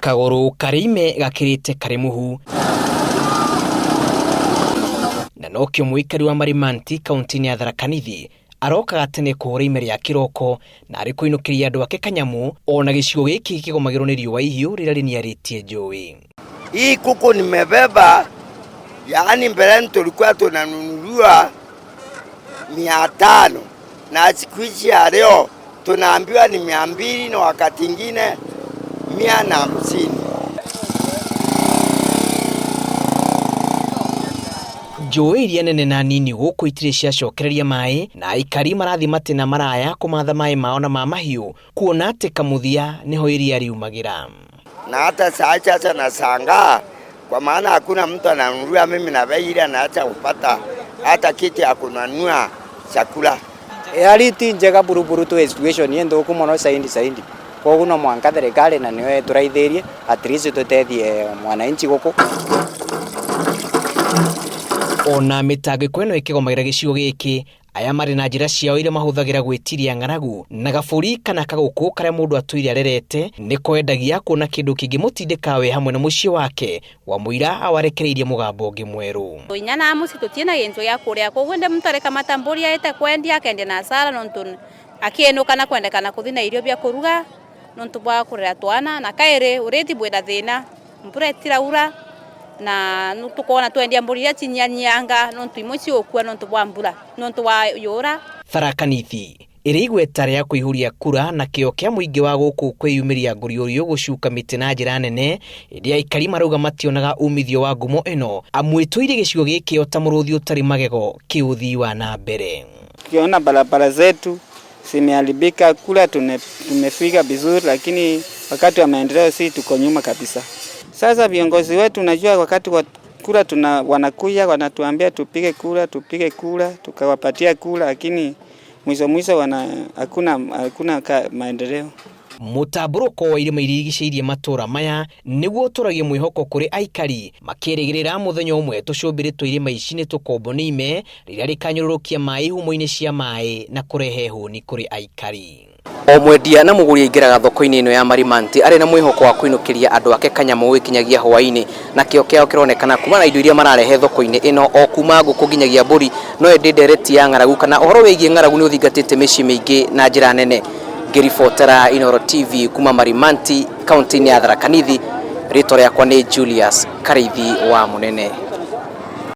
Kagoro karime gakirite karimuhu na nokyo muikari wa Marimanti kaunti ya Tharaka Nithi aroka gatene kuhura ime ria kiroko na ari kuinukiria andu ake kanyamu ona gicigo giki kigomagirwo ni riua ihiu rira riniaritie njui. Hii kuku nimebeba, yaani mbeleni tulikuwa tunanunuliwa 500 na siku hizi ya leo tunaambiwa ni 200 na wakati ingine 150. Njui iria nene na nini guku itire ciacokereria mai na aikari marathi matena maraya kumatha mai mao na ma mahiu kuona ati kamuthia niho iria riumagira. Na hata sasa nashangaa kwa maana hakuna mtu ananunua, mimi na bei ile anaacha kupata hata kitu ya kununua chakula. Reality njega buruburu tu situation yendo kumono saindi kwa kuna mwanka serikali na niwe turaithirie at least tutethie mwananchi guku. Ona mitango kweno ikigomagira gicigo giki aya mari na njira ciao ile mahuthagira gwitiria ng'aragu na gaburi kana kaguku karia mundu atuire arerete ni kwendagia kuona kindu kingimutindika we hamwe na mucii wake wa muira awarekereirie mugambo ungi mweru. Inyana muci tutiena gintu ya kuria kugwende mutareka matamburia ete kwendia kende na sara nontu akienuka na kwendekana kuthina irio bya kuruga nontu bwa kurera twana na kaire ureti bweda thina mpura tiraura na nutukona twendia mburia chinyanyanga nontu imoci okua nontu bwa mbura nontu wa yura. Tharaka Nithi iri igweta ria kuihuria kura na kio kia muingi wa guku kwiyumiria nguriurio gucuka miti na njira nene iria aikari marauga mationaga umithio wa ngumo ino amwitwire gicigo giki ota muruthi utari magego kiuthi wa na mbere. Kiona barabara zetu zimeharibika, kula tumefika vizuri, lakini wakati wa maendeleo si tuko nyuma kabisa. Sasa viongozi wetu najua wakati wa kura wanakuja wanatuambia tupige kura tukawapatia kura, lakini mwisho hakuna maendeleo. Mutaburuko wa irima irigiceirie matura maya niguo turagie mwihoko kuri aikari makirigirira muthenya umwe tucumbiritwo irima ici ni tukombo ni ime riria rikanyururukia mai humo-ini cia mai na kurehe huni kuri aikari. O mwendia na muguri aingiraga thoko-ini ino ya Marimanti ari na mwihoko wa kuinukiria andu ake kanyamu wikinyagia hwaini na kio kiao kironekana kuma na indo iria mararehe thoko-ini ino o kuma nguku nginyagia mburi no endereti ya ng'aragu kana uhoro wigie ng'aragu ni uthingatite micii mingi na njira nene. Ngiribotera Inooro TV kuma Marimanti kaunti ya Tharaka Nithi, ritwa riakwa ni Julius Karithi wa Munene.